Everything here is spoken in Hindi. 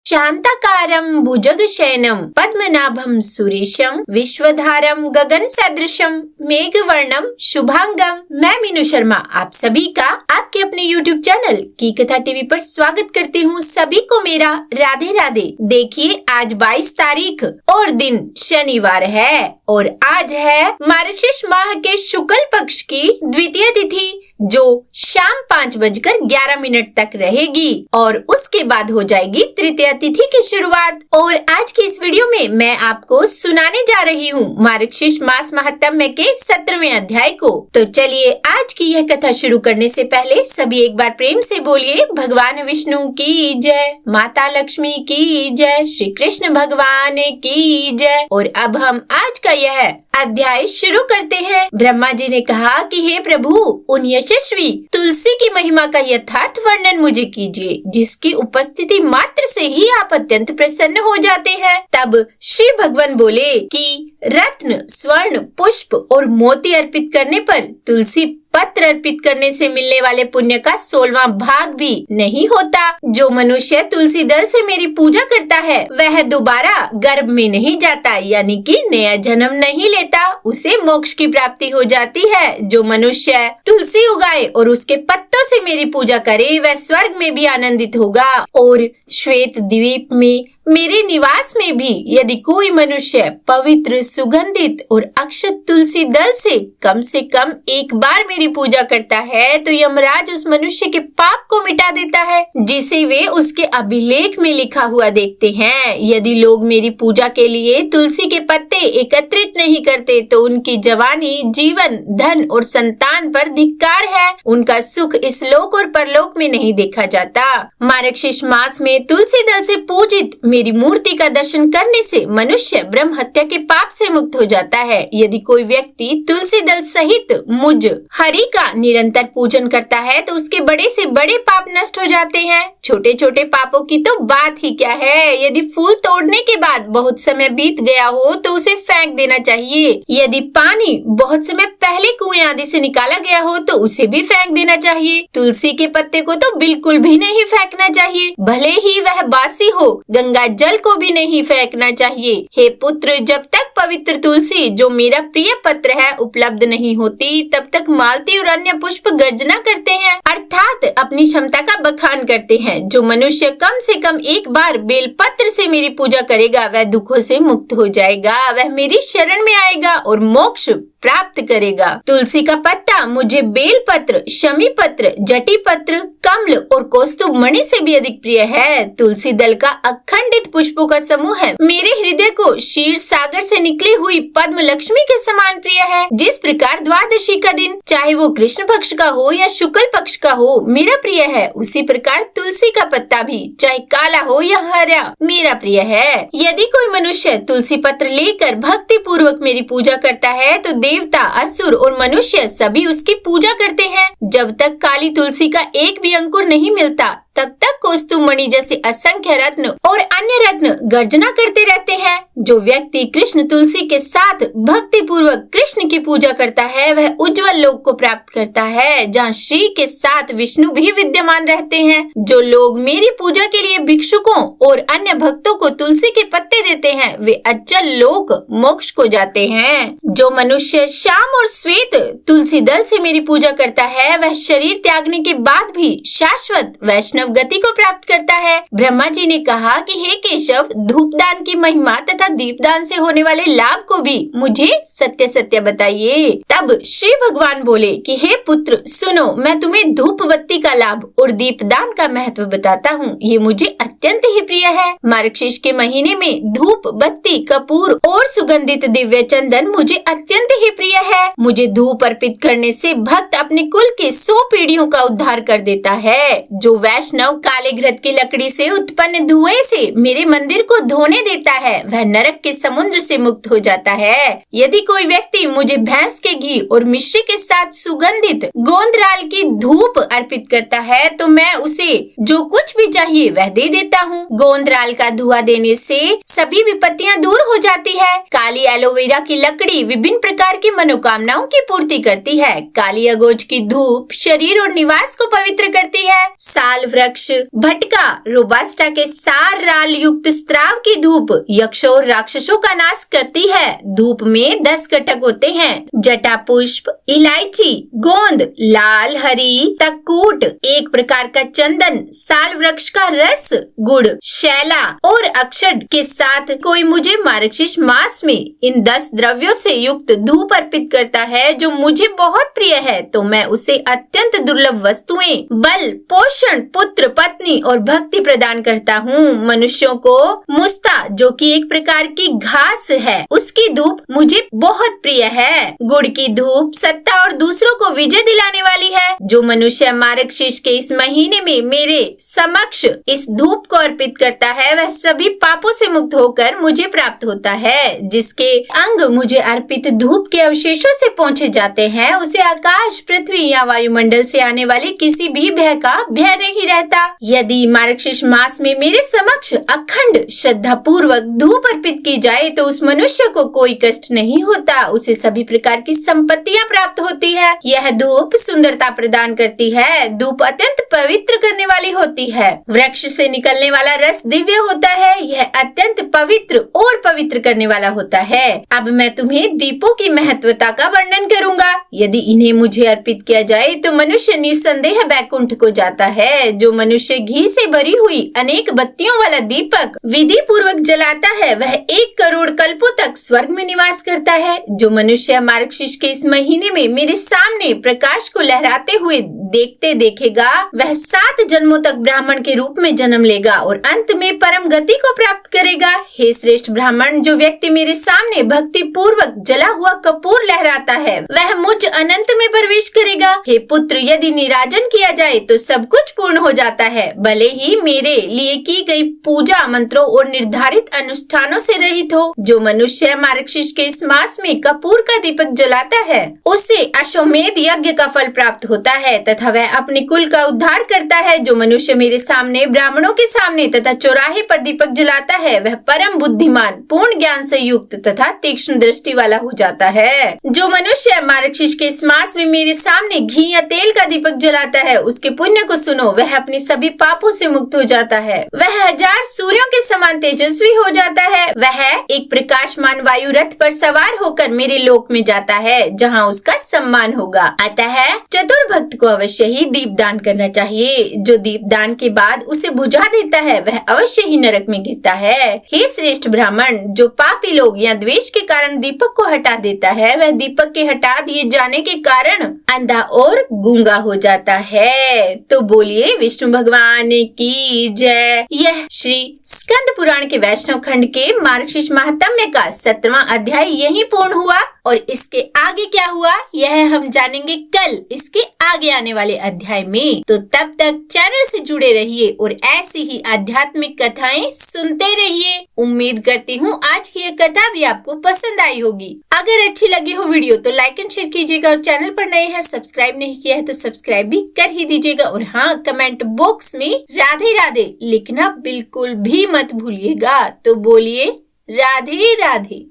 शांताकारं भुजगशयनं पद्मनाभं सुरेशं विश्वधारं गगन सदृशं मेघवर्णम शुभांगम। मैं मीनू शर्मा आप सभी का आपके अपने YouTube चैनल की कथा टीवी पर स्वागत करती हूँ। सभी को मेरा राधे राधे। देखिए आज 22 तारीख और दिन शनिवार है और आज है मार्गशीर्ष माह के शुक्ल पक्ष की द्वितीय तिथि जो शाम 5:11 तक रहेगी और उसके बाद हो जाएगी तृतीय तिथि की शुरुआत। और आज की इस वीडियो में मैं आपको सुनाने जा रही हूँ मार्गशीर्ष मास महात्म्य के 17वें अध्याय को। तो चलिए आज की यह कथा शुरू करने से पहले सभी एक बार प्रेम से बोलिए भगवान विष्णु की जय, माता लक्ष्मी की जय, श्री कृष्ण भगवान की जय। और अब हम आज का यह अध्याय शुरू करते हैं। ब्रह्मा जी ने कहा कि हे प्रभु, उन यशस्वी तुलसी की महिमा का यथार्थ वर्णन मुझे कीजिए जिसकी उपस्थिति मात्र से ही आप अत्यंत प्रसन्न हो जाते हैं। तब श्री भगवान बोले कि रत्न, स्वर्ण, पुष्प और मोती अर्पित करने पर तुलसी पत्र अर्पित करने से मिलने वाले पुण्य का 16वां भाग भी नहीं होता। जो मनुष्य तुलसी दल से मेरी पूजा करता है वह दोबारा गर्भ में नहीं जाता, यानी कि नया जन्म नहीं लेता, उसे मोक्ष की प्राप्ति हो जाती है। जो मनुष्य तुलसी उगाए और उसके पत्तों से मेरी पूजा करे वह स्वर्ग में भी आनंदित होगा और श्वेत द्वीप में मेरे निवास में भी यदि कोई मनुष्य पवित्र, सुगंधित और अक्षत तुलसी दल से कम एक बार मेरी पूजा करता है तो यमराज उस मनुष्य के पाप को मिटा देता है जिसे वे उसके अभिलेख में लिखा हुआ देखते हैं। यदि लोग मेरी पूजा के लिए तुलसी के पत्ते एकत्रित नहीं करते तो उनकी जवानी, जीवन, धन और संतान पर धिक्कार है। उनका सुख इस लोक और परलोक में नहीं देखा जाता। मार्गशीर्ष मास में तुलसी दल से पूजित मेरी मूर्ति का दर्शन करने से मनुष्य ब्रह्म हत्या के पाप से मुक्त हो जाता है। यदि कोई व्यक्ति तुलसी दल सहित मुझ हरि का निरंतर पूजन करता है तो उसके बड़े से बड़े पाप नष्ट हो जाते हैं। छोटे छोटे पापों की तो बात ही क्या है। यदि फूल तोड़ने के बाद बहुत समय बीत गया हो तो उसे फेंक देना चाहिए। यदि पानी बहुत समय पहले कुएं आदि से निकाला गया हो तो उसे भी फेंक देना चाहिए। तुलसी के पत्ते को तो बिल्कुल भी नहीं फेंकना चाहिए, भले ही वह बासी हो। गंगा जल को भी नहीं फेंकना चाहिए। हे पुत्र, जब तक पवित्र तुलसी जो मेरा प्रिय पत्र है उपलब्ध नहीं होती तब तक मालती और अन्य पुष्प गर्जना करते हैं, अर्थात अपनी क्षमता का बखान करते हैं। जो मनुष्य कम से कम एक बार बेल पत्र से मेरी पूजा करेगा वह दुखों से मुक्त हो जाएगा, वह मेरी शरण में आएगा और मोक्ष प्राप्त करेगा। तुलसी का पत्ता मुझे बेल पत्र, शमी पत्र, जटी पत्र, कमल और कौस्तुभ मणि से भी अधिक प्रिय है। तुलसी दल का अखंडित पुष्पों का समूह है मेरे हृदय को क्षीर सागर से निकली हुई पद्म लक्ष्मी के समान प्रिय है। जिस प्रकार द्वादशी का दिन चाहे वो कृष्ण पक्ष का हो या शुक्ल पक्ष का हो मेरा प्रिय है, उसी प्रकार तुलसी का पत्ता भी चाहे काला हो या हरा मेरा प्रिय है। यदि कोई मनुष्य तुलसी पत्र लेकर भक्ति पूर्वक मेरी पूजा करता है तो देवता, असुर और मनुष्य सभी उसकी पूजा करते हैं। जब तक काली तुलसी का एक भी अंकुर नहीं मिलता तब तक कौस्तुभ मणि जैसे असंख्य रत्न और अन्य रत्न गर्जना करते रहते हैं। जो व्यक्ति कृष्ण तुलसी के साथ भक्ति पूर्वक कृष्ण की पूजा करता है वह उज्जवल लोक को प्राप्त करता है जहाँ श्री के साथ विष्णु भी विद्यमान रहते हैं। जो लोग मेरी पूजा के लिए भिक्षुकों और अन्य भक्तों को तुलसी के पत्ते देते हैं वे अचल लोक मोक्ष को जाते हैं। जो मनुष्य श्याम और श्वेत तुलसी दल से मेरी पूजा करता है वह शरीर त्यागने के बाद भी शाश्वत वैष्णव गति को प्राप्त करता है। ब्रह्मा जी ने कहा कि हे केशव, धूपदान की महिमा तथा दीपदान से होने वाले लाभ को भी मुझे सत्य सत्य बताइए। तब श्री भगवान बोले कि हे पुत्र सुनो, मैं तुम्हें धूप बत्ती का लाभ और दीपदान का महत्व बताता हूँ। ये मुझे अत्यंत ही प्रिय है। मार्गशीर्ष के महीने में धूप बत्ती, कपूर और सुगंधित दिव्य चंदन मुझे अत्यंत ही प्रिय है। मुझे धूप अर्पित करने से भक्त अपने कुल के 100 पीढ़ियों का उद्धार कर देता है। जो वैष्णव काले घृत की लकड़ी से उत्पन्न धुएं से मेरे मंदिर को धोने देता है वह नरक के समुद्र से मुक्त हो जाता है। यदि कोई व्यक्ति मुझे भैंस के घी और मिश्री के साथ सुगंधित गोंदराल की धूप अर्पित करता है तो मैं उसे जो कुछ भी चाहिए वह दे देता हूँ। गोंदराल का धुआं देने से सभी विपत्तियाँ दूर हो जाती है। काली एलोवेरा की लकड़ी विभिन्न प्रकार की मनोकामनाओं की पूर्ति करती है। काली अगोज की धूप शरीर और निवास को पवित्र करती है। साल वृक्ष, भटका, रोबास्टा के सार राल युक्त स्त्राव की धूप यक्षों और राक्षसों का नाश करती है। धूप में 10 घटक होते हैं, जटा पुष्प, इलायची, गोंद, लाल हरी तकूट, एक प्रकार का चंदन, साल वृक्ष का रस, गुड़, शैला और अक्षत के साथ कोई मुझे मार्गशीर्ष मास में इन 10 द्रव्यों से युक्त धूप अर्पित करता है जो मुझे बहुत प्रिय है, तो मैं उसे अत्यंत दुर्लभ वस्तुएं, बल, पोषण, पुत्र, पत्नी और भक्ति प्रदान करता हूँ। मनुष्यों को मुस्ता, जो कि एक प्रकार की घास है, उसकी धूप मुझे बहुत प्रिय है। गुड़ की धूप सत्ता और दूसरों को विजय दिलाने वाली है। जो मनुष्य मार्गशीर्ष के इस महीने में मेरे समक्ष इस धूप को अर्पित करता है वह सभी पापों से मुक्त होकर मुझे प्राप्त होता है। जिसके अंग मुझे अर्पित धूप के अवशेषों से पहुँचे जाते हैं उसे आकाश, पृथ्वी या वायुमंडल से आने वाले किसी भी भय का भय नहीं रहता। यदि मार्गशीर्ष मास में मेरे समक्ष अखंड श्रद्धा पूर्वक धूप अर्पित की जाए तो उस मनुष्य को कोई कष्ट नहीं होता, उसे सभी प्रकार की संपत्तियां प्राप्त होती है। यह धूप सुंदरता प्रदान करती है। धूप अत्यंत पवित्र करने वाली होती है। वृक्ष से निकलने वाला रस दिव्य होता है। यह अत्यंत पवित्र और पवित्र करने वाला होता है। अब मैं तुम्हें दीपों की महत्वता का वर्णन करूंगा। यदि इन्हें मुझे अर्पित किया जाए तो मनुष्य निस्संदेह बैकुंठ को जाता है। जो मनुष्य घी से भरी हुई अनेक बत्तियों वाला दीपक विधि पूर्वक जलाता है वह 1 करोड़ कल्पों तक स्वर्ग में निवास करता है। जो मनुष्य मार्गशीर्ष के इस महीने में मेरे सामने प्रकाश को लहराते हुए देखते देखेगा वह 7 जन्मों तक ब्राह्मण के रूप में जन्म लेगा और अंत में परम गति को प्राप्त करेगा। हे श्रेष्ठ ब्राह्मण, जो व्यक्ति मेरे सामने भक्ति पूर्वक जला हुआ कपूर लहराता है वह मुझ अनंत में प्रवेश करेगा। हे पुत्र, यदि निराजन किया जाए तो सब कुछ पूर्ण हो जाता है। भले ही मेरे लिए की गई पूजा मंत्रों और निर्धारित अनुष्ठानों से रहित हो। जो मनुष्य मार्गशीर्ष के इस मास में कपूर का दीपक जलाता है उसे अश्वमेध यज्ञ का फल प्राप्त होता है तथा वह अपने कुल का उद्धार करता है। जो मनुष्य मेरे सामने, ब्राह्मणों के सामने तथा चौराहे पर दीपक जलाता है वह परम बुद्धिमान, पूर्ण ज्ञान से युक्त तथा तीक्ष्ण दृष्टि वाला हो जाता है। जो मनुष्य मार्गशीर्ष के इस मास में मेरे सामने घी या तेल का दीपक जलाता है उसके पुण्य को सुनो, वह अपने सभी पापों से मुक्त हो जाता है। वह 1000 सूर्यों के समान तेजस्वी हो जाता है। वह एक प्रकाशमान वायु रथ पर सवार होकर मेरे लोक में जाता है जहाँ उसका सम्मान होगा। अतः चतुर भक्त को अवश्य ही दीपदान करना चाहिए। जो दीपदान के बाद उसे बुझा देता है वह अवश्य ही नरक में गिरता है। हे श्रेष्ठ ब्राह्मण, जो पापी लोग या द्वेष के कारण दीपक को हटा देता है वह दीपक के हटा दिए जाने के कारण अंधा और गूंगा हो जाता है। तो बोलिए विष्णु भगवान की जय। यह श्री स्कंद पुराण के वैष्णव खंड के मार्गशीर्ष महात्म्य का 7वां अध्याय यहीं पूर्ण हुआ और इसके आगे क्या हुआ यह हम जानेंगे कल इसके आगे आने वाले अध्याय में। तो तब तक चैनल से जुड़े रहिए और ऐसी ही आध्यात्मिक कथाएं सुनते रहिए। उम्मीद करती हूँ आज की यह कथा भी आपको पसंद आई होगी। अगर अच्छी लगी हो वीडियो तो लाइक एंड शेयर कीजिएगा और चैनल पर नए हैं सब्सक्राइब नहीं किया है तो सब्सक्राइब भी कर ही दीजिएगा। और हाँ, कमेंट बॉक्स में राधे राधे लिखना बिल्कुल भी मत भूलिएगा। तो बोलिए राधे राधे।